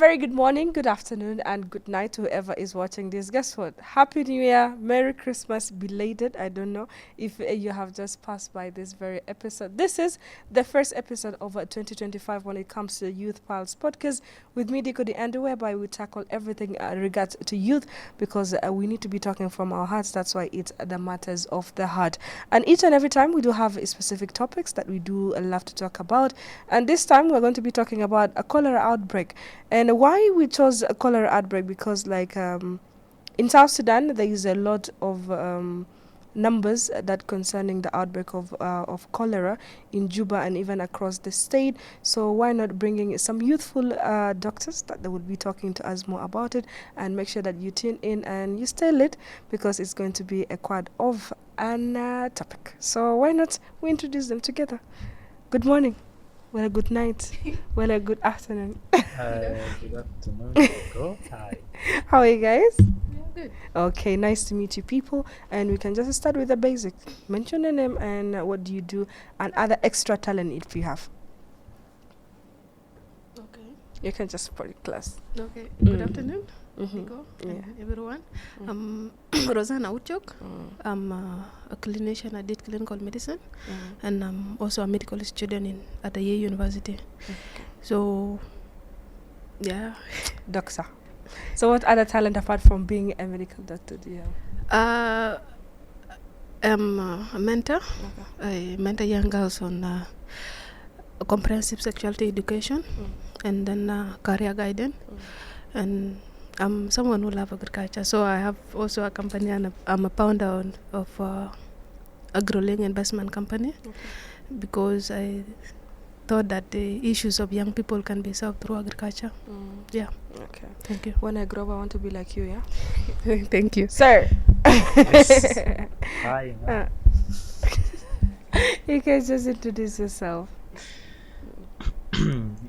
very good morning, good afternoon, and good night to whoever is watching this. Guess what? Happy New Year, Merry Christmas, belated. I don't know if you have just passed by this very episode. This is the first episode of 2025 when it comes to Youth Pulse podcast with me, Diko the Ando, whereby we tackle everything regards to youth because we need to be talking from our hearts. That's why it's the matters of the heart. And each and every time we do have specific topics that we do love to talk about. And this time we're going to be talking about a cholera outbreak. And why we chose a cholera outbreak? Because in South Sudan, there is a lot of numbers that concerning the outbreak of cholera in Juba and even across the state. So why not bringing some youthful doctors that they will be talking to us more about it, and make sure that you tune in and you stay lit because it's going to be a quad of an topic. So why not we introduce them together? Good morning. Well, a good night. Well, a good afternoon. Good afternoon, Nico. Hi. How are you guys? Yeah, good. Okay, nice to meet you people. And we can just start with the basic. Mention your name and what do you do and other extra talent if you have. Okay. You can just put it class. Okay. Good afternoon, Mm-hmm. Nico, Yeah. and everyone. Mm. I'm Rosanna Uchok. Mm. I'm a clinician. I did clinical medicine, Mm. and I'm also a medical student at the Yale University. Okay. So, yeah. Doctor. So what other talent apart from being a medical doctor do you have? I'm a mentor. Okay. I mentor young girls on comprehensive sexuality education, and then career guidance. And I'm someone who loves agriculture, so I have also a company, and I'm a founder of AgroLink investment company, Okay. because I thought that the issues of young people can be solved through agriculture. Yeah, Okay. thank you. When I grow up, I want to be like you, yeah? Thank you. Sir. Yes. Hi. You can just introduce yourself.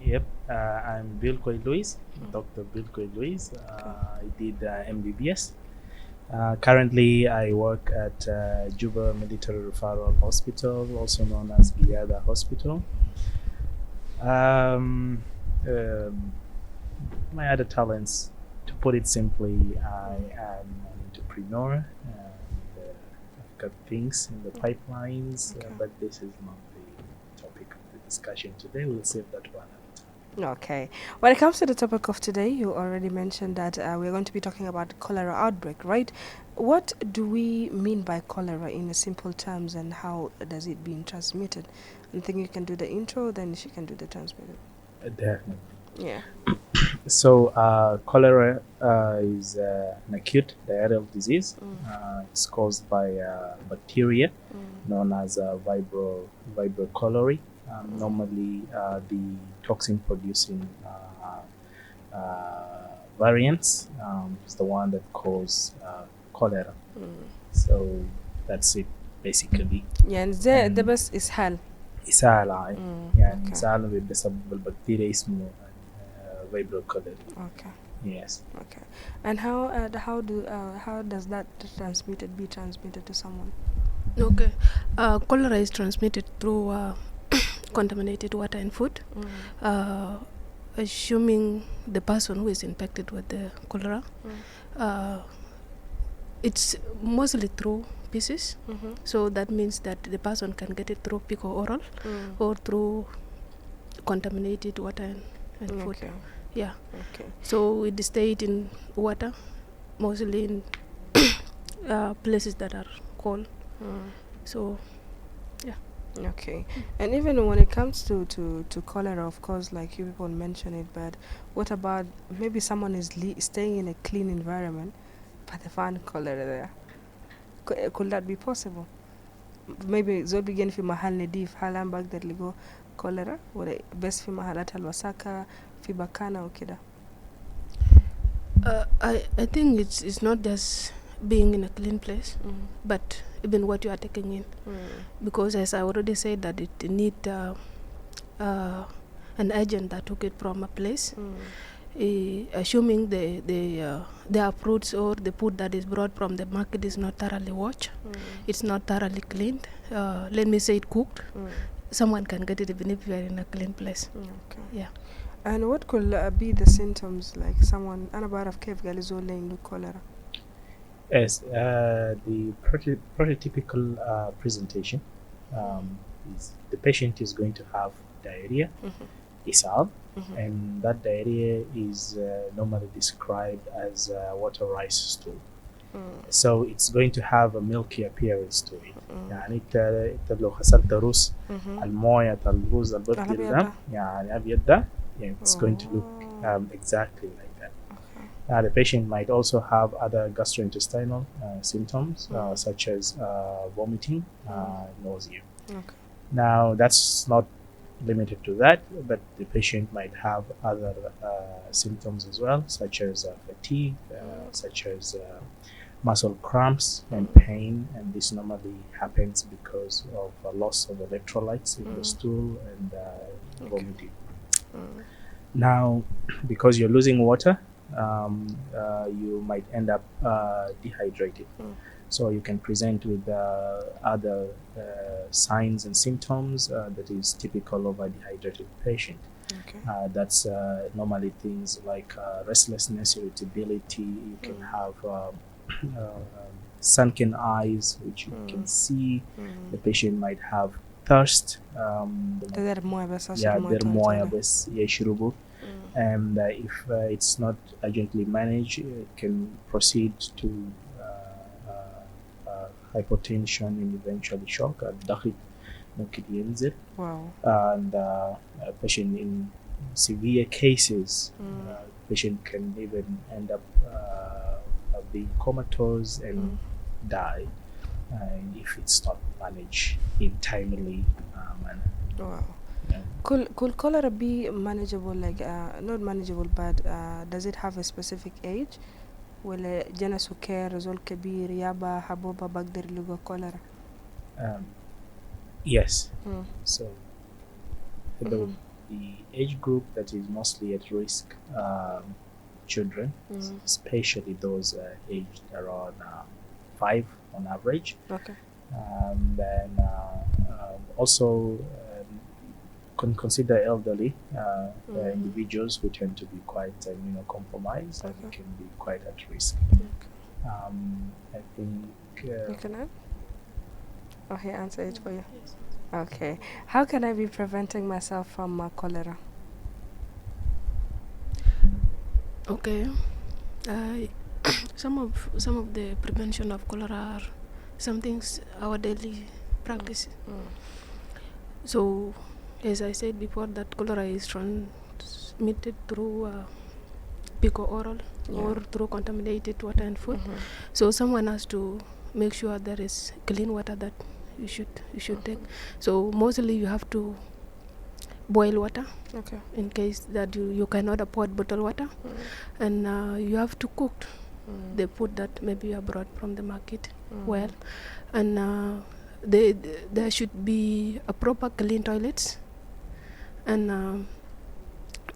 Yep. I'm Bill Koy Luis, Dr. Bill Koy Luis. I did MBBS. Currently, I work at Juba Military Referral Hospital, also known as Giada Hospital. My other talents, to put it simply, I am an entrepreneur and I've got things in the pipelines, Okay. but this is not the topic of the discussion today. We'll save that one at a time. Okay. When it comes to the topic of today, you already mentioned that we're going to be talking about cholera outbreak, right? What do we mean by cholera in simple terms, and how does it being transmitted? I think you can do the intro, then she can do the transmitted. Definitely. Yeah. So, cholera is an acute diarrheal disease. It's caused by bacteria known as Vibrio cholerae. Normally, the toxin-producing variants is the one that cause cholera. So that's it, basically. Yeah, and the best is hell. إسهال يعني Okay. إسهال بسبب البكتيريا اسمه Vibrio cholerae. Okay. Yes. Okay. And how does that be transmitted to someone? Okay. Cholera is transmitted through contaminated water and food. Assuming the person who is infected with the cholera, it's mostly through pieces. Mm-hmm. So that means that the person can get it through fecal oral or through contaminated water and food. Okay. Yeah. Okay. So it stayed in water, mostly in places that are cold. So Okay. And even when it comes to cholera, of course, like you people mention it, but what about maybe someone is staying in a clean environment, but they find cholera there? Could that be possible? Maybe zol begin fi mahal nadif halan bagdar ligo cholera wala best fi mahalat alwasaka fi bakana ukida. I think it's not just being in a clean place, but even what you are taking in. Because as I already said, that it need an agent that took it from a place. Assuming the fruits or the food that is brought from the market is not thoroughly washed, it's not thoroughly cleaned. Let me say it cooked. Someone can get it even if you are in a clean place. Okay. Yeah. And what could be the symptoms? Like someone, أنا بعرف كيف قال يزول عنده cholera. Yes, the prototypical presentation is the patient is going to have diarrhea, isal, and that diarrhea is normally described as water rice stool. So it's going to have a milky appearance to it. يعني انت لو غسلت رز المويه بتاع الرز البرد ده يعني ابيض ده يعني it's going to look exactly like that. The patient might also have other gastrointestinal symptoms such as vomiting, nausea. Okay. Now that's not limited to that, but the patient might have other symptoms as well, such as fatigue, such as muscle cramps and pain, and this normally happens because of a loss of electrolytes in the stool and vomiting. Now, because you're losing water, you might end up dehydrated. So you can present with other signs and symptoms that is typical of a dehydrated patient. Okay. That's normally things like restlessness, irritability. You can have sunken eyes, which you can see. The patient might have thirst. تقدر مويه بس عشان Yeah, المويه they're more تطلع. بس يشربوا. And if it's not urgently managed, it can proceed to hypotension and eventually shock. الضغط ممكن ينزل. Wow. And patient in severe cases, patient can even end up being comatose and die if it's not managed in timely manner. Wow. Yeah. Could cholera be manageable, like not manageable, but does it have a specific age? ولا جانا سكر زول كبير يابا حبوبة بقدر يلقى cholera؟ Yes. So the age group that is mostly at risk, children, especially those aged around 5 on average. Okay. Then also consider elderly individuals who tend to be quite immunocompromised and can be quite at risk. I think. You can add? Oh, he answered it for you. Okay. How can I be preventing myself from cholera? Okay. Some of the prevention of cholera are some things our daily practice. So, as I said before, that cholera is transmitted through pico-oral or through contaminated water and food. So someone has to make sure there is clean water that you should take. So mostly you have to boil water. Okay. In case that you cannot afford bottled water, and you have to cook the food that maybe you have brought from the market well, and there should be a proper clean toilets, and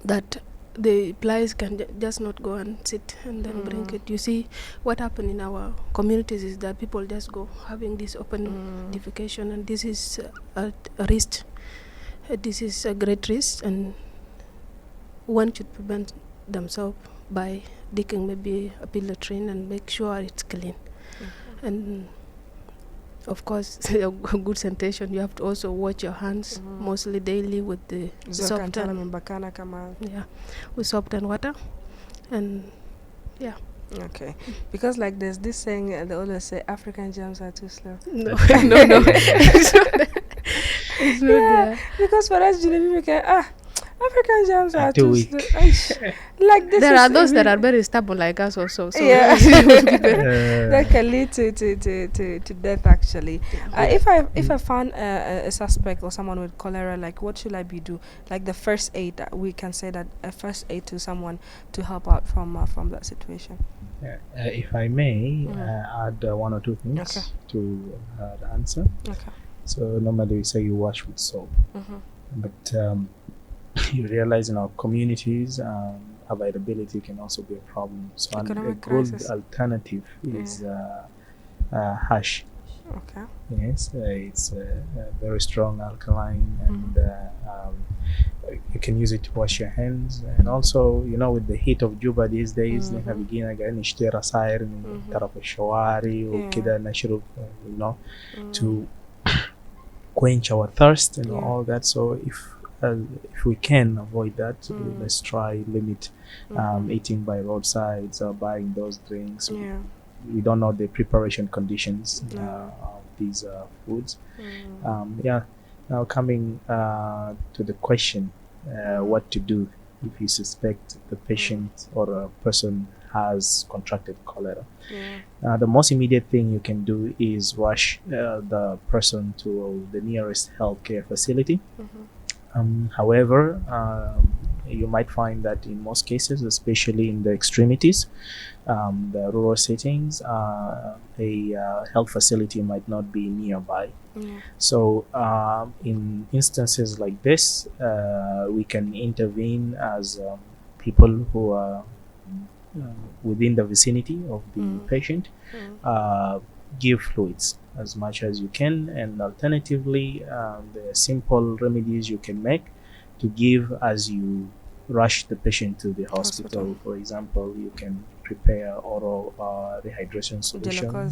that the plies can just not go and sit and then bring it. You see, what happened in our communities is that people just go having this open defecation, and this is a risk. This is a great risk, and one should prevent themselves by digging maybe a latrine and make sure it's clean. And of course, a good sanitation, you have to also wash your hands mostly daily with the soap with soap and water, and yeah. Okay, because like there's this saying they always say African germs are too slow. No. It's not there. Because for us, we can African germs are too too weak. slow. Like this, There are those that are very stubborn like us also. So yeah, that can lead to death actually. If I found a suspect or someone with cholera, like what should I be do? Like the first aid, we can say that a first aid to someone to help out from that situation. If I may add one or two things to the answer. Okay. So normally we say you wash with soap, but you realize in our communities availability can also be a problem. So a good alternative is hash. Okay. Yes, it's a very strong alkaline, and you can use it to wash your hands. And also, with the heat of Juba these days, نحن بقينا قاعدين نشتري عصاير من طرف الشوارع وكده نشرب, to quench our thirst and all that. So if we can avoid that, let's try limit eating by roadsides or buying those drinks. We don't know the preparation conditions of these foods. Now coming to the question, what to do if you suspect the patient or a person has contracted cholera. The most immediate thing you can do is rush the person to the nearest healthcare facility. However, you might find that in most cases, especially in the extremities, the rural settings, a health facility might not be nearby. So in instances like this, we can intervene as people who are within the vicinity of the patient, give fluids as much as you can, and alternatively, the simple remedies you can make to give as you rush the patient to the hospital. For example, you can prepare oral rehydration solution.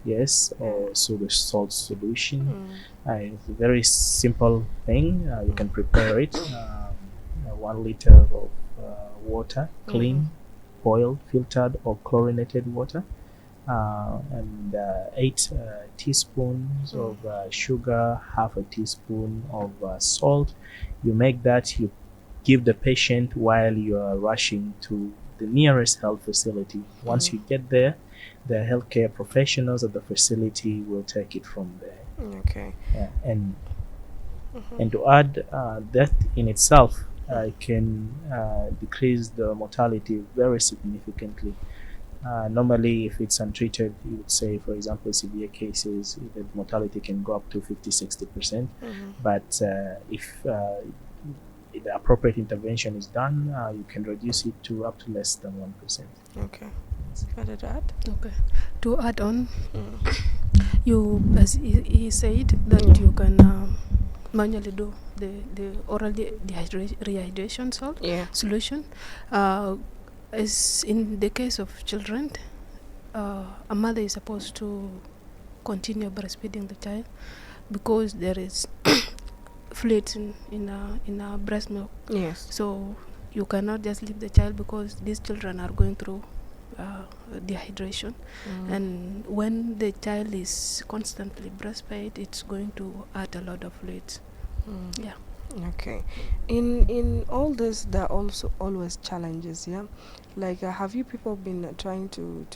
Yes, or salt solution. It's a very simple thing. You can prepare it. 1 liter of water, clean, boiled, filtered, or chlorinated water, and 8 teaspoons of sugar, half a teaspoon of salt. You make that, you give the patient while you are rushing to the nearest health facility. Once you get there, the healthcare professionals at the facility will take it from there. Okay. And to add, that in itself can decrease the mortality very significantly. Normally, if it's untreated, you would say, for example, severe cases, the mortality can go up to 50-60%. But if the appropriate intervention is done, you can reduce it to up to less than 1%. Okay. Further to add? Okay. To add on, you, as he said, that you can manually do the oral rehydration solution. As in the case of children, a mother is supposed to continue breastfeeding the child because there is fluids in our breast milk. Yes. So you cannot just leave the child because these children are going through dehydration, and when the child is constantly breastfed, it's going to add a lot of fluids. Yeah. Okay. In all this, there are also always challenges. Yeah, like have you people been trying to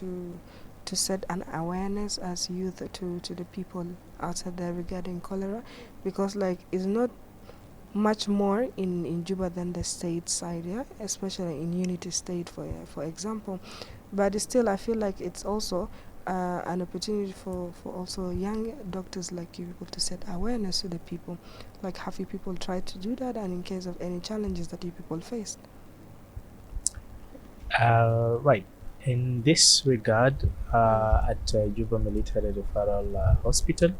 set an awareness as youth to the people outside there regarding cholera, because like it's not much more in Juba than the state side, yeah, especially in Unity State, for example. But still, I feel like it's also an opportunity for also young doctors like you people to set awareness to the people. Like, have you people tried to do that, and in case of any challenges that you people faced? Right. In this regard, at Juba Military Referral Hospital,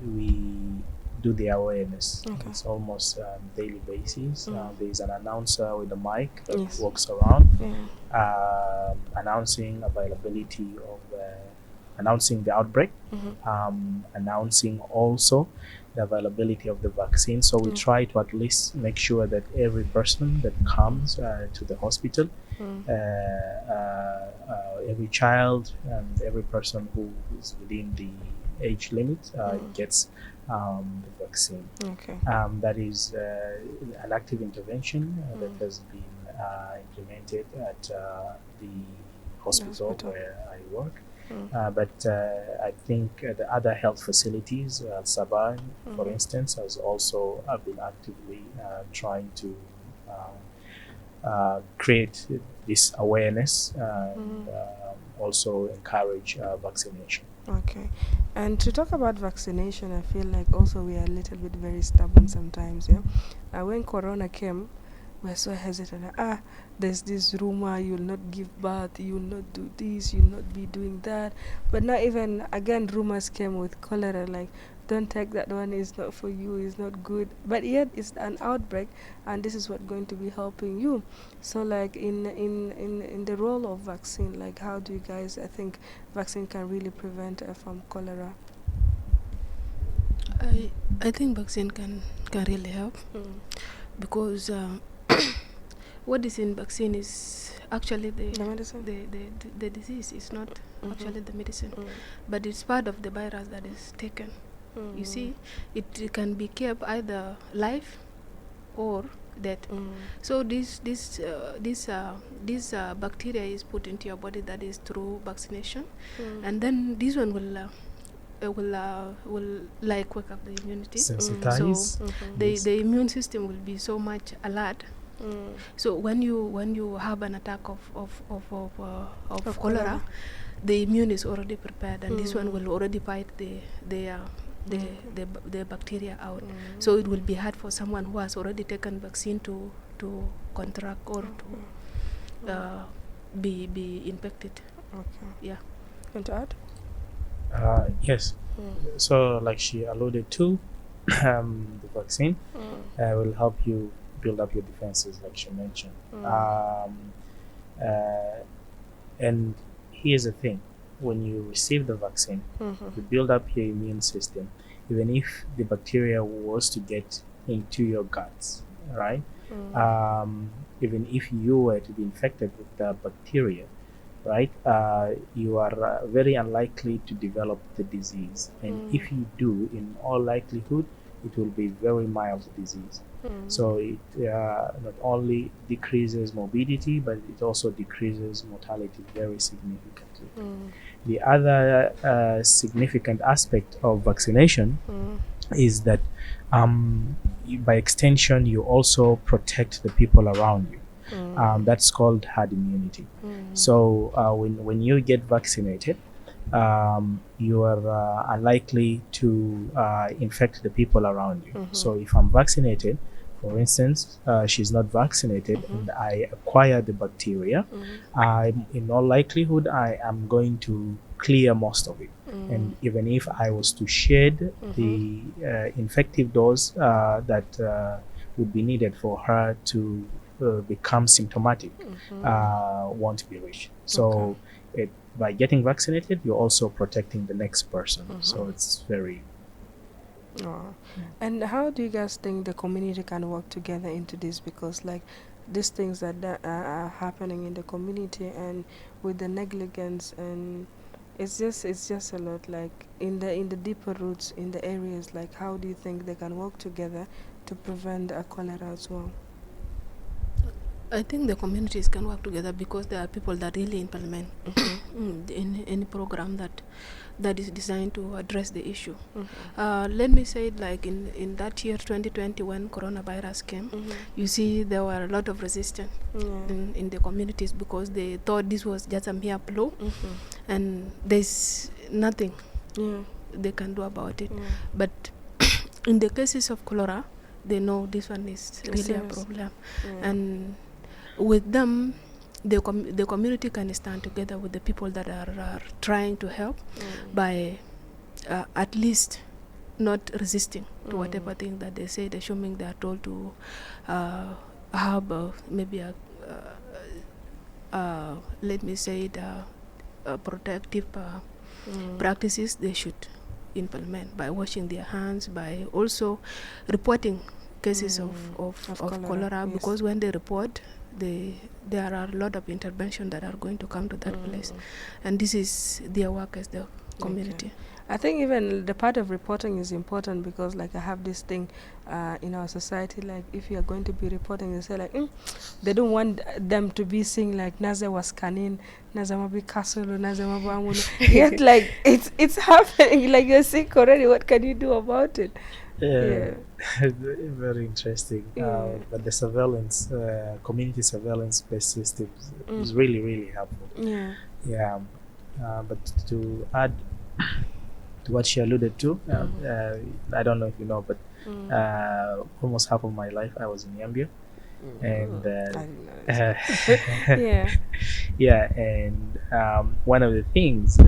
we do the awareness. Okay. It's almost daily basis. There is an announcer with a mic that Yes. walks around, Yeah. announcing availability of announcing the outbreak, announcing also the availability of the vaccine. So we try to at least make sure that every person that comes to the hospital, every child and every person who is within the age limit gets the vaccine. Okay. That is an active intervention that has been implemented at the hospital where I work. But I think the other health facilities, Sabah, for instance, has also been actively trying to create this awareness and also encourage vaccination. Okay. And to talk about vaccination, I feel like also we are a little bit very stubborn sometimes, yeah. When Corona came, we're so hesitant. There's this rumor, you'll not give birth, you'll not do this, you'll not be doing that. But now even, again, rumors came with cholera, like don't take that one, it's not for you, it's not good, but yet it's an outbreak, and this is what going to be helping you. So like in the role of vaccine, like how do you guys, I think vaccine can really prevent from cholera? I think vaccine can really help because what is in vaccine is actually The medicine. the disease is not Mhm. actually the medicine, but it's part of the virus that is taken. You see, it can be kept either live or dead. So this bacteria is put into your body, that is through vaccination, and then this one will like wake up the immunity. Sensitize. So Yes. the immune system will be so much alert. So when you have an attack of cholera, the immune is already prepared, and this one will already fight the bacteria out. So it will be hard for someone who has already taken vaccine to contract or to be infected. Okay. Yeah. Want to add? Yes. So, like she alluded to, the vaccine will help you build up your defenses, like she mentioned. And here's the thing: when you receive the vaccine, you build up your immune system. Even if the bacteria was to get into your guts, right? Even if you were to be infected with the bacteria, right, you are very unlikely to develop the disease. And if you do, in all likelihood, it will be very mild disease. So it not only decreases morbidity, but it also decreases mortality very significantly. The other significant aspect of vaccination is that by extension, you also protect the people around you. That's called herd immunity. So when you get vaccinated, you are unlikely to infect the people around you. So if I'm vaccinated, for instance, she's not vaccinated, and I acquire the bacteria, in all likelihood, I am going to clear most of it. And even if I was to shed the infective dose that would be needed for her to become symptomatic, won't be reached. So by getting vaccinated, you're also protecting the next person. So it's very... And how do you guys think the community can work together into this? Because like these things that are happening in the community, and with the negligence, and it's just a lot, like in the deeper roots in the areas, like how do you think they can work together to prevent cholera as well? I think the communities can work together because there are people that really implement in any program that is designed to address the issue. Let me say it like in that year 2020 when coronavirus came, you see there were a lot of resistance in the communities because they thought this was just a mere flu and there's nothing they can do about it. But in the cases of cholera, they know this one is really a problem. And with them, the community can stand together with the people that are trying to help by at least not resisting to whatever thing that they say, assuming they are told to have maybe let me say it, protective practices they should implement by washing their hands, by also reporting cases of cholera, because when they report, there are a lot of intervention that are going to come to that place, and this is their work as the community. I think even the part of reporting is important, because like I have this thing in our society, like if you are going to be reporting, they say like they don't want them to be seeing like Naza was scanning, Naza mabi castle, Naza mabi yet like it's happening, like you're sick already, what can you do about it? Very interesting. But the surveillance, community surveillance based systems is really, really helpful. But to add to what she alluded to, I don't know if you know, but almost half of my life I was in Yambia, And I didn't know this. Yeah. yeah, and one of the things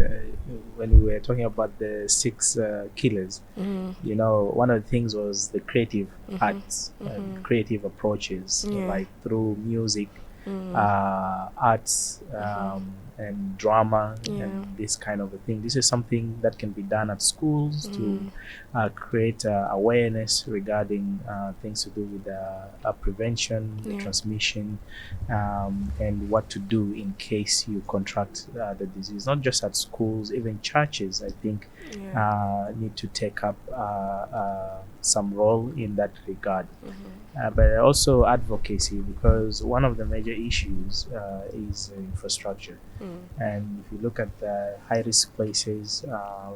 when we were talking about the six killers, you know, one of the things was the creative arts and creative approaches, Yeah. like through music, arts, and drama, Yeah. and this kind of a thing. This is something that can be done at schools to create awareness regarding things to do with prevention, the Yeah. transmission, and what to do in case you contract the disease. Not just at schools, even churches, I think, Yeah. need to take up some role in that regard. But also advocacy, because one of the major issues is infrastructure. And if you look at the high risk places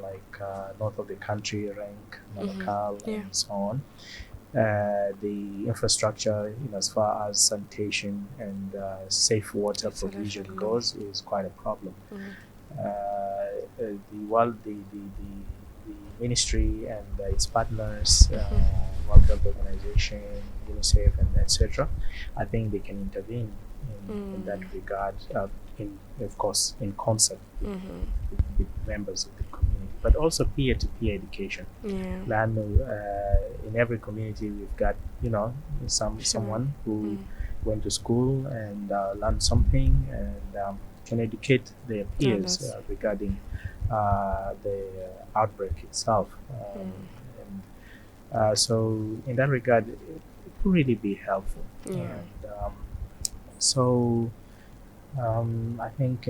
like north of the country, Rank, Malakal, Yeah. and so on, the infrastructure, you know, as far as sanitation and safe water It's a provision little low. goes, is quite a problem. The world, the ministry and its partners, World Health Organization, UNICEF, and etc. I think they can intervene in that regard. Of course, in concert with members of the community, but also peer-to-peer education. Yeah. In every community, we've got, you know, someone who went to school and learned something and can educate their peers Others. regarding the outbreak itself. So in that regard, it will really be helpful. Yeah. And so I think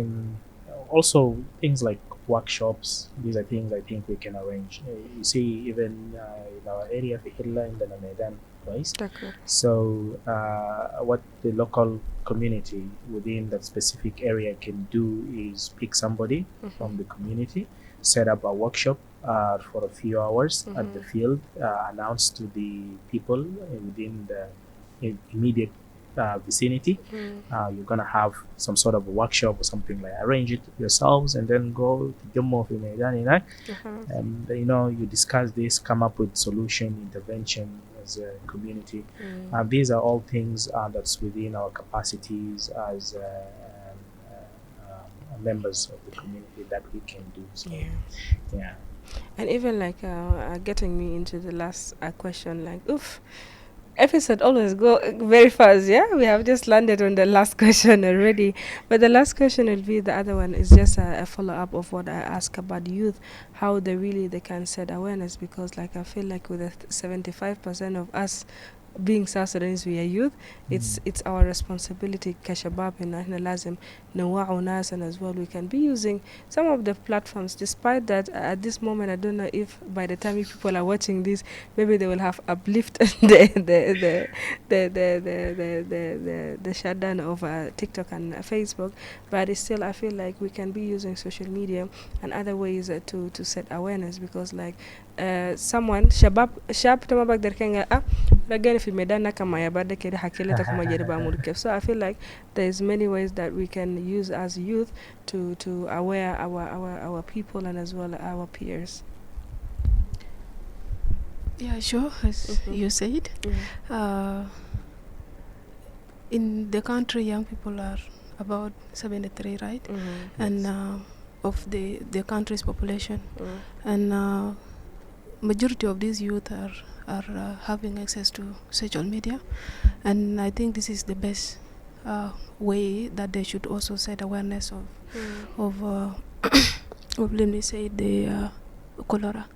also things like workshops, these are things I think we can arrange. You see, even in our area, Fihilla, in the Namedan place. D'accord. So what the local community within that specific area can do is pick somebody from the community, set up a workshop for a few hours at the field, announce to the people within the immediate vicinity. You're gonna have some sort of a workshop or something, like arrange it yourselves and then go to Jammu fi Maidan, you know, and you know, you discuss this, come up with solution, intervention as a community. These are all things that's within our capacities as members of the community that we can do. So yeah. And even like getting me into the last question, like, oof, episode always go very fast. Yeah, we have just landed on the last question already, but the last question will be, the other one is just a follow-up of what I asked about youth, how they can set awareness, because like I feel like with the 75% of us being South Sudanese, we are youth. It's our responsibility kashabab and lazim nawa'u nas, and as well we can be using some of the platforms. Despite that, at this moment, I don't know if by the time people are watching this, maybe they will have uplifted the shutdown of TikTok and Facebook. But it's still, I feel like we can be using social media and other ways to set awareness, because like someone shab tama bag derkenga ragani fi medana kama ya bada kede hakileta kama jariba murkef. So I feel like there's many ways that we can use as youth to aware our people and as well our peers. Yeah, sure. As you said, in the country, young people are about 73, right? And of the country's population, and majority of these youth are having access to social media, and I think this is the best way that they should also set awareness of let me say the cholera.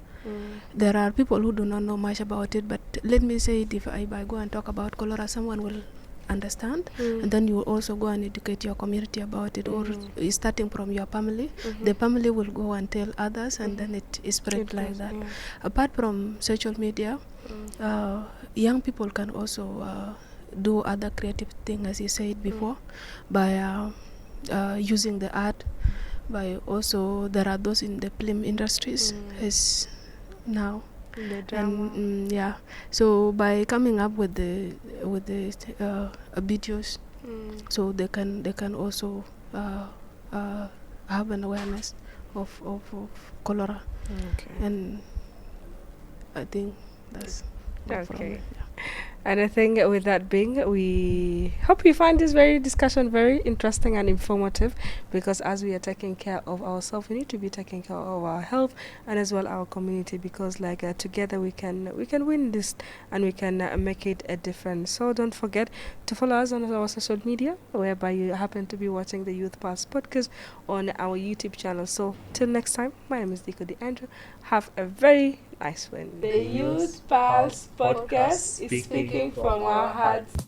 There are people who do not know much about it, but let me say it, if I go and talk about cholera, someone will understand, and then you will also go and educate your community about it, or starting from your family. The family will go and tell others, and then it is spread like that. Apart from social media, young people can also do other creative things, as you said before, by using the art, by also there are those in the film industries as now. And yeah, so by coming up with the videos, so they can also have an awareness of cholera. And I think that's no problem. And I think with that being, we hope you find this very discussion very interesting and informative, because as we are taking care of ourselves, we need to be taking care of our health and as well our community, because like together we can win this and we can make it a difference. So don't forget to follow us on our social media, whereby you happen to be watching the Youth Pulse podcast on our YouTube channel. So till next time, my name is Diko De Andrew. Have a very nice one. The Youth Pulse podcast is speaking from our hearts.